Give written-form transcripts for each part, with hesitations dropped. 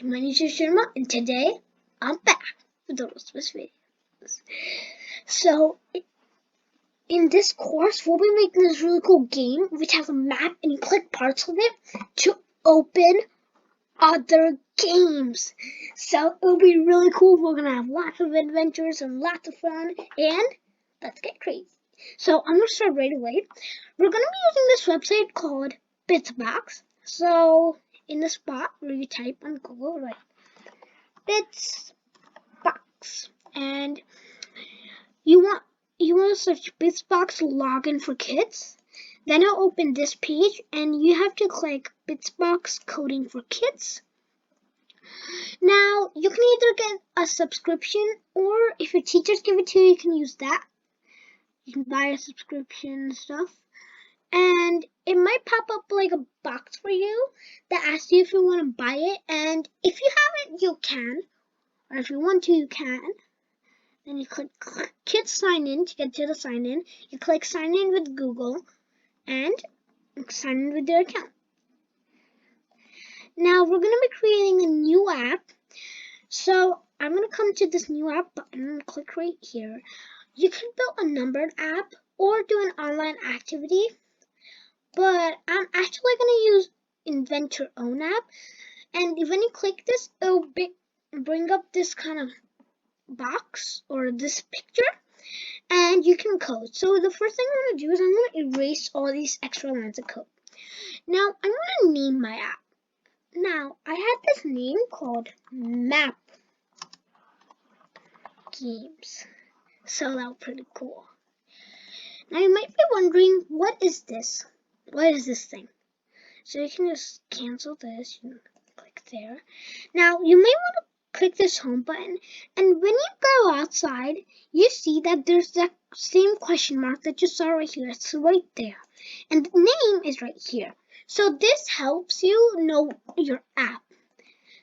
My name is Sharma, and today I'm back with the Christmas videos. So, in this course, we'll be making this really cool game which has a map, and you click parts of it to open other games. So, it'll be really cool. We're gonna have lots of adventures and lots of fun, and let's get crazy. So, I'm gonna start right away. We're gonna be using this website called Bitsbox. So, in the spot where you type on Google, right? Bitsbox, and you want to search Bitsbox login for kids. Then it'll open this page, and you have to click Bitsbox coding for kids. Now you can either get a subscription, or if your teachers give it to you, you can use that. You can buy a subscription and stuff, and it might pop up like a box for you that asks you if you want to buy it, and if you haven't, you can. Or if you want to, you can. Then you click Kids Sign In to get to the sign in. You click Sign In with Google and sign in with your account. Now we're going to be creating a new app. So I'm going to come to this new app button and click right here. You can build a numbered app or do an online activity. But I'm actually going to use Invent Your Own app. And when you click this, it'll bring up this kind of box or this picture, and you can code. So the first thing I'm going to do is I'm going to erase all these extra lines of code. Now I'm going to name my app. Now I had this name called Map Games, so that was pretty cool. Now you might be wondering, what is this? What is this thing? So you can just cancel this. You can click there. Now you may want to click this home button, and when you go outside, you see that there's that same question mark that you saw right here. It's right there, and the name is right here. So this helps you know your app.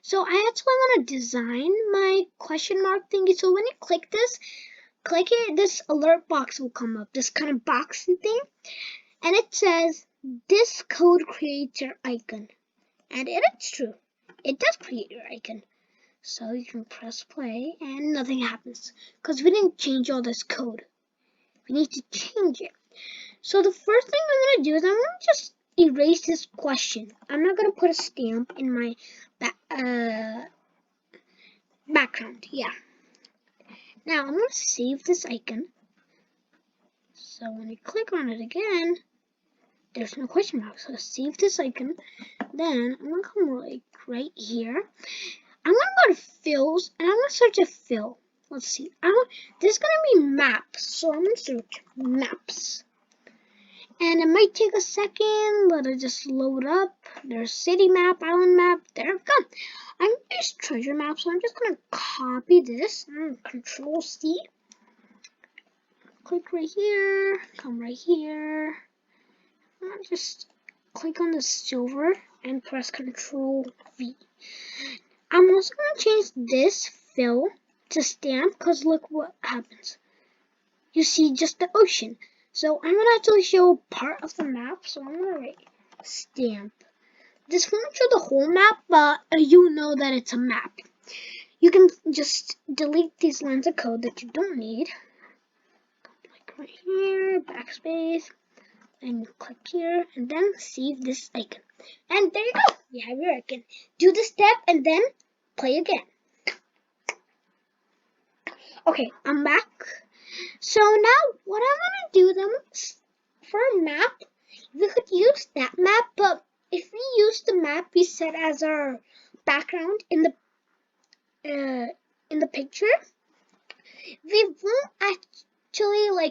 So I actually want to design my question mark thingy. So when you click it, this alert box will come up, this kind of boxy thing, and it says this code creates your icon, and it's true. It does create your icon. So you can press play and nothing happens because we didn't change all this code. We need to change it. So the first thing I'm going to do is I'm going to just erase this question. I'm not going to put a stamp in my background. Yeah. Now I'm going to save this icon. So when you click on it again, there's no question mark. So save this icon. Then I'm going to come right here. I'm going to go to fills, and I'm going to search a fill. Let's see. This is going to be maps, so I'm going to search maps. And it might take a second, let it just load up. There's city map, island map. There we go. I'm going to use treasure map, so I'm just going to copy this. Control C. Click right here. Come right here. I'll just click on the silver and press Control V. I'm also going to change this fill to stamp, because look what happens. You see just the ocean. So I'm going to actually show part of the map, so I'm going to write stamp. This won't show the whole map, but you know that it's a map. You can just delete these lines of code that you don't need. Click right here, backspace, and click here, and then save this icon. And there you go. You have your icon. Do the step and then play again. Okay, I'm back. So now what I want to do then, for a map, we could use that map, but if we use the map we set as our background in the picture, we won't actually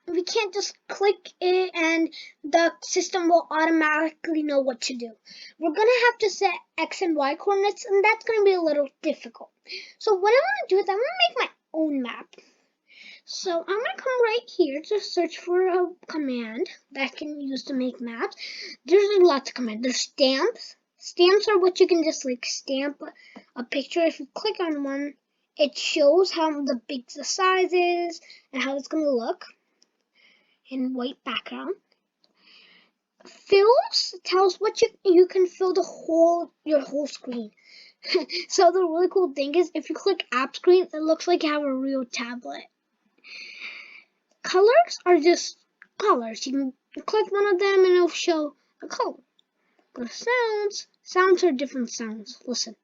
we can't just click it and the system will automatically know what to do. We're going to have to set X and Y coordinates, and that's going to be a little difficult. So what I want to do is I'm going to make my own map. So I'm going to come right here to search for a command that I can use to make maps. There's lots of commands. There's stamps. Stamps are what you can just stamp a picture. If you click on one, it shows how big the size is and how it's going to look in white background. Fills tells what you can fill your whole screen. So the really cool thing is, if you click app screen, it looks like you have a real tablet. Colors are just colors. You can click one of them and it'll show a color. But sounds are different sounds. Listen.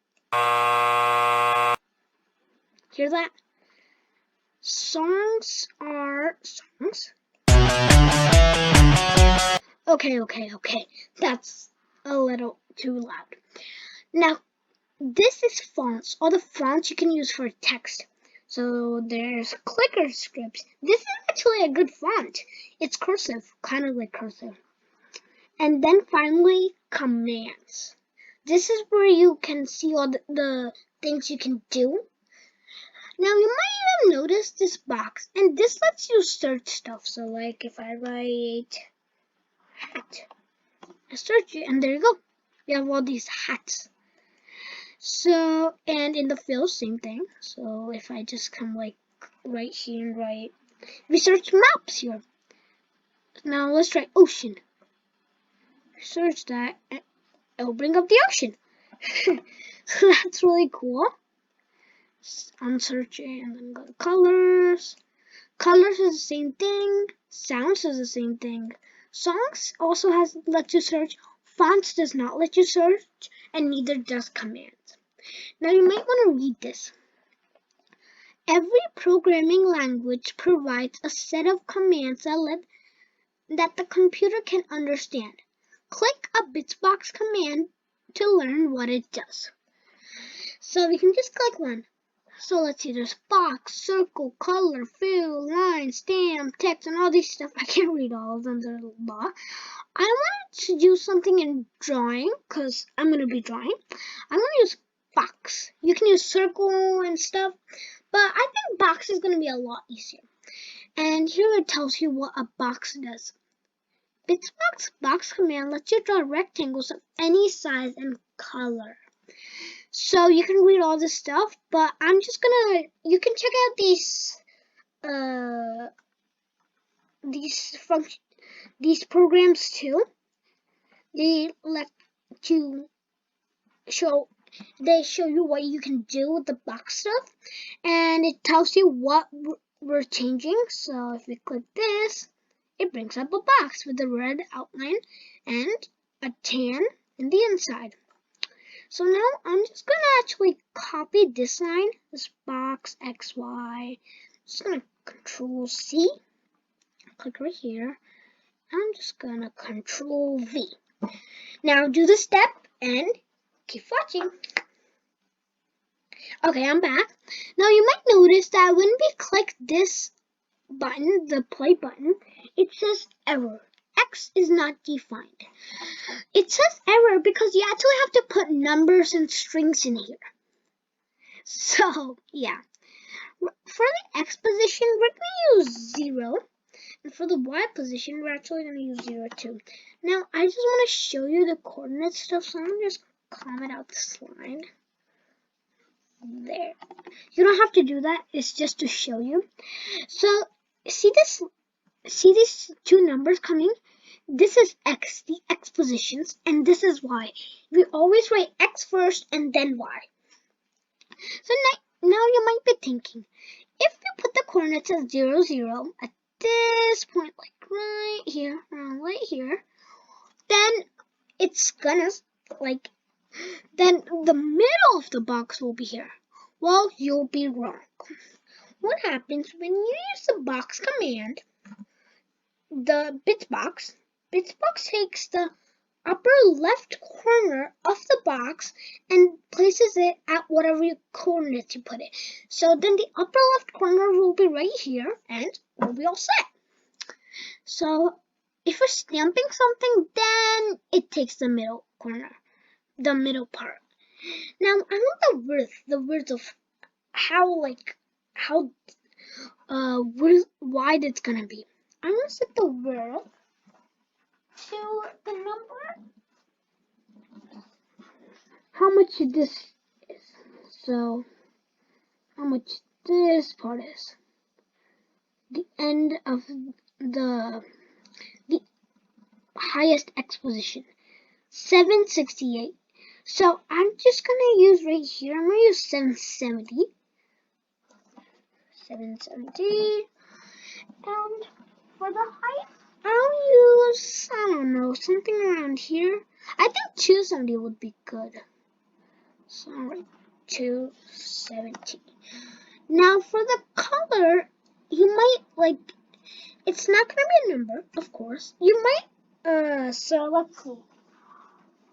Hear that? Songs are songs. Okay. That's a little too loud. Now, this is fonts. All the fonts you can use for text. So there's clicker scripts. This is actually a good font. It's cursive, kind of like cursive. And then finally, commands. This is where you can see all the things you can do. Now you might have noticed this box, and this lets you search stuff. So like if I write hat, I search it, and there you go. We have all these hats. So, and in the field, same thing. So if I just come like right here and write, we search maps here. Now let's try ocean. Search that, and it'll bring up the ocean. So that's really cool. I'm searching and then go to colors. Colors is the same thing. Sounds is the same thing. Songs also lets you search. Fonts does not let you search, and neither does commands. Now you might want to read this. Every programming language provides a set of commands that the computer can understand. Click a Bitsbox command to learn what it does. So we can just click one. So let's see, there's box, circle, color, fill, line, stamp, text, and all these stuff. I can't read all of them, they're a lot. I wanted to do something in drawing, because I'm going to be drawing. I'm going to use box. You can use circle and stuff, but I think box is going to be a lot easier. And here it tells you what a box does. Bitsbox box command lets you draw rectangles of any size and color. So you can read all this stuff, but I'm just gonna, you can check out these programs too. They show you what you can do with the box stuff, and it tells you what we're changing. So if we click this, it brings up a box with a red outline and a tan in the inside. So now I'm just going to actually copy this line, this box XY. Just going to Control C, click right here. I'm just going to Control V. Now do the step and keep watching. Okay, I'm back. Now you might notice that when we click this button, the play button, it says error. X is not defined. It says error because you actually have to put numbers and strings in here. So, yeah. For the X position, we're going to use 0. And for the Y position, we're actually going to use 0 too. Now, I just want to show you the coordinate stuff, so I'm going to just comment out this line. There. You don't have to do that. It's just to show you. So, see these two numbers coming? This is X, the X positions, and this is Y. We always write X first and then Y. So now you might be thinking, if we put the coordinates as 0, 0 at this point, like right here, around right here, then it's gonna, then the middle of the box will be here. Well, you'll be wrong. What happens when you use the box command, the Bitsbox takes the upper left corner of the box and places it at whatever coordinates you put it. So then the upper left corner will be right here and we'll be all set. So if we're stamping something, then it takes the middle corner, the middle part. Now I want the width of how wide it's gonna be. I'm gonna set the width to the number how much this is. So how much this part is. The end of the highest X position. 768. So I'm just gonna use right here, I'm gonna use 770. 770. And for the height, I'll use, I don't know, something around here. I think 270 would be good. So I'll write 270. Now for the color, you might like, it's not gonna be a number, of course. You might, so let's see.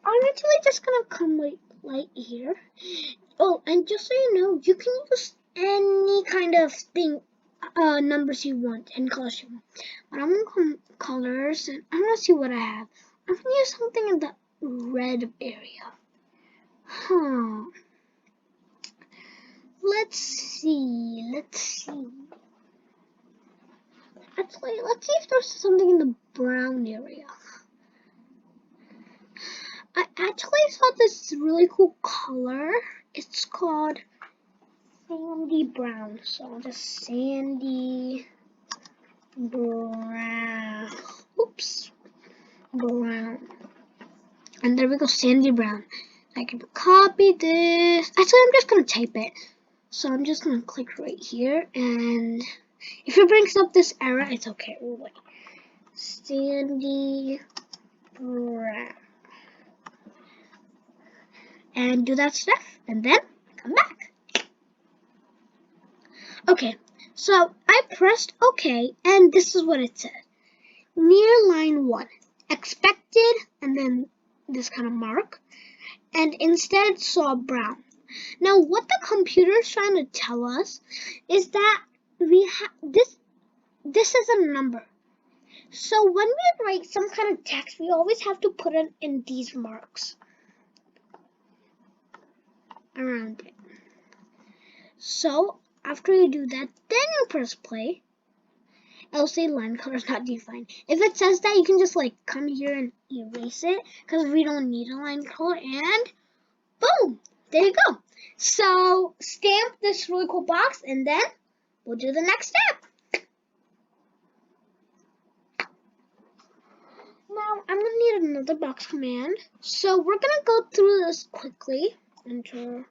I'm actually just gonna come right here. Oh, and just so you know, you can use any kind of thing, numbers you want and colors you want. But I'm gonna come colors and I'm gonna see what I have. I'm gonna use something in the red area. Let's see. Actually, let's see if there's something in the brown area. I actually saw this really cool color. It's called sandy brown. So I'll just sandy brown. Oops. Brown. And there we go, sandy brown. I can copy this. Actually, I'm just going to type it. So I'm just going to click right here. And if it brings up this error, it's okay. We'll wait. Sandy brown. And do that stuff. And then come back. Okay. So I pressed OK. And this is what it said. Near line 1. Expected. And then this kind of mark. And instead saw brown. Now, what the computer is trying to tell us is that we have this is a number. So when we write some kind of text, we always have to put it in these marks around it. So after you do that, then you press play. It'll say line color is not defined. If it says that, you can just like come here and erase it because we don't need a line color, and boom, there you go. So stamp this really cool box and then we'll do the next step. Now I'm gonna need another box command. So we're gonna go through this quickly. Enter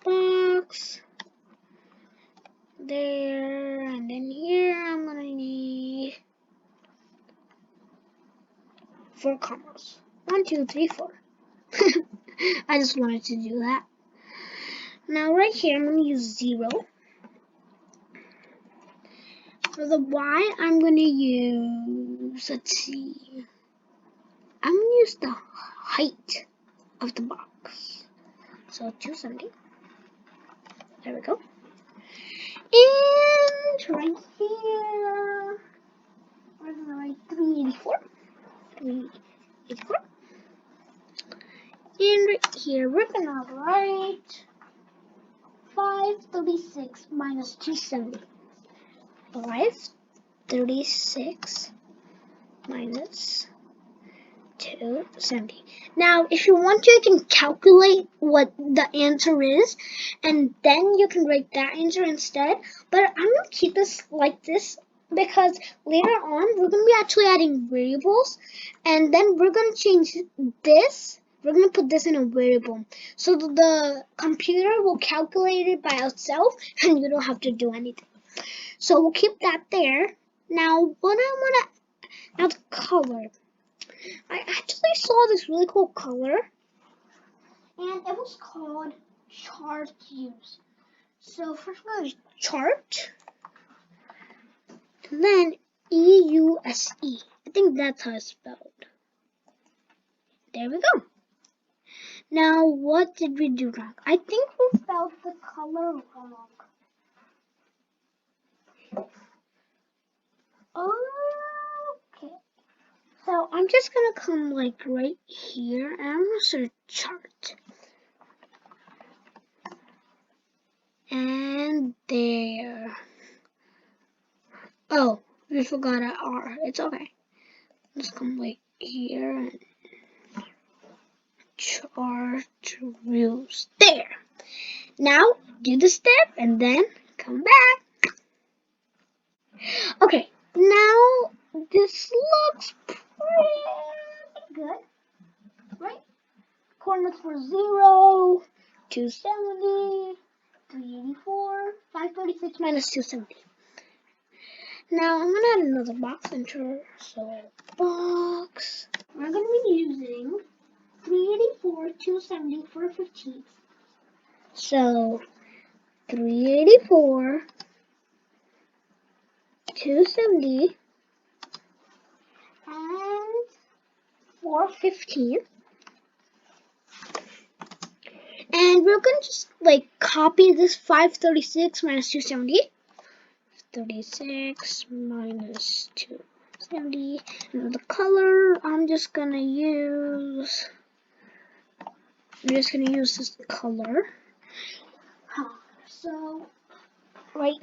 box. There, and then here I'm gonna need 4 commas. 1, 2, 3, 4. I just wanted to do that. Now right here I'm gonna use 0. For the Y I'm gonna use, let's see, I'm gonna use the height of the box. So 270. There we go. And right here, we're gonna write 384. 384. And right here, we're gonna write 536 minus 270. 536 minus 270. Now, if you want to, you can calculate what the answer is, and then you can write that answer instead. But I'm going to keep this like this because later on, we're going to be actually adding variables, and then we're going to change this. We're going to put this in a variable. So the computer will calculate it by itself, and you don't have to do anything. So we'll keep that there. Now, now the color. I actually saw this really cool color, and it was called Chartreuse. So first we're going to chart, and then E-U-S-E. I think that's how it's spelled. There we go. Now, what did we do wrong? I think we spelled the color wrong. Okay. So I'm just gonna come like right here and I'm gonna search chart. And there. Oh, we forgot an R. It's okay. Let's come right here and Chartreuse. There. Now do the step and then come back. Okay, now this looks pretty good. coordinates were 0, 270, 384, 536 minus 270. Now I'm gonna add another box enter. So box. We're gonna be using 384, 270 for 15. So 384, 270, and 415. And we're going to just like copy this 536 minus 270. 36 minus 270. And the color, I'm just gonna use this color. So write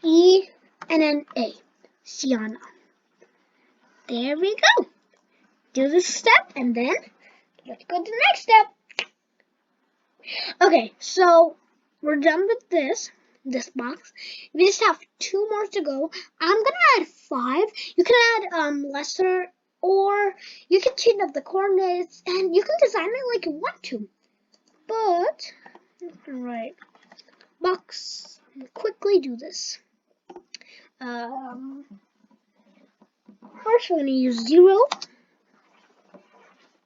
SIENNA, Sienna. There we go. Do this step and then let's go to the next step. Okay, so we're done with this box. We just have 2 more to go. I'm gonna add 5. You can add lesser, or you can change up the coordinates, and you can design it like you want to. But right, box. Quickly do this. First we're gonna use 0.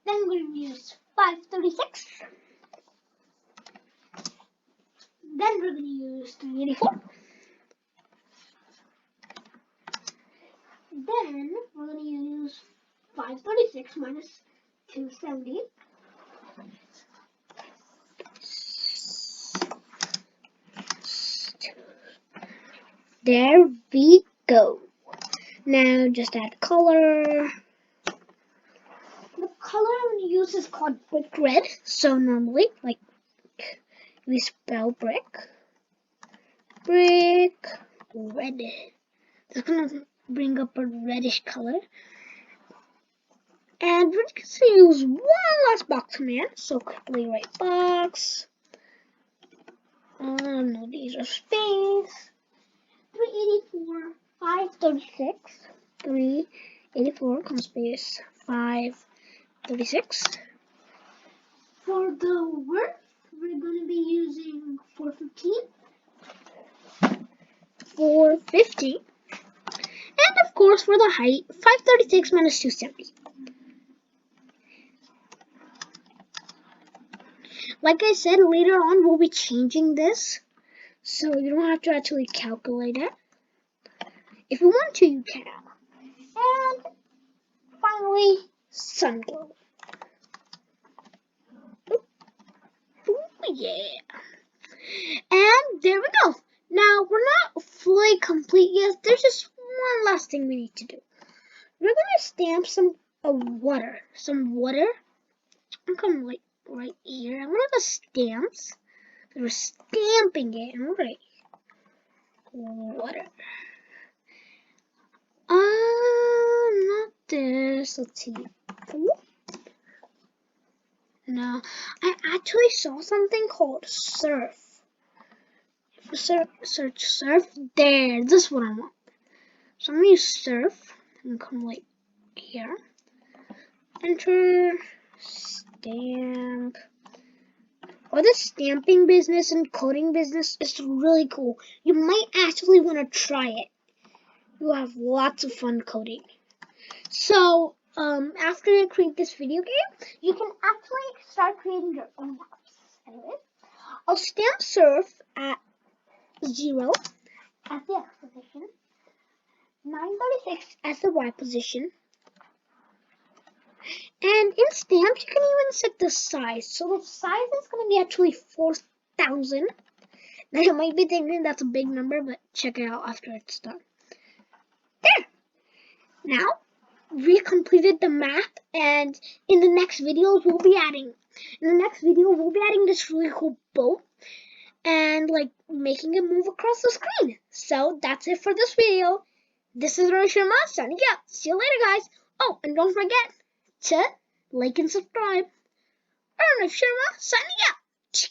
Then we're gonna use 536. Then we're going to use 384. Then we're going to use 536 minus 270. There we go. Now just add color. The color I'm going to use is called brick red. So normally, like, we spell brick red. It's gonna bring up a reddish color. And we're just gonna use one last box command. So quickly write box. No, these are space. 384, 536. 384, comma space 536. For the width, we're going to be using 415. 450. And of course, for the height, 536 minus 270. Like I said, later on we'll be changing this, so you don't have to actually calculate it. If you want to, you can. And finally, sun glow. Yeah. And there we go. Now, we're not fully complete yet. There's just one last thing we need to do. We're going to stamp some water. I'm going to like right here. I'm going to go stamps. We're stamping it. Right. Water. Not this. Let's see. No, I actually saw something called surf. Search surf. There, this is what I want. So I'm gonna use surf and come like here. Enter stamp. Oh, this stamping business and coding business is really cool. You might actually want to try it. You'll have lots of fun coding. So, after you create this video game, you can actually start creating your own apps. Anyway, I'll stamp surf at 0 as the X position, 936 as the Y position, and in stamps you can even set the size. So the size is going to be actually 4,000. Now you might be thinking that's a big number, but check it out after it's done. There. Now we completed the map, and in the next videos we'll be adding this really cool boat and like making it move across the screen. So that's it for this video. This is Roy Sharma signing out. See you later, guys. Oh, and don't forget to like and subscribe. Roy Sharma signing out.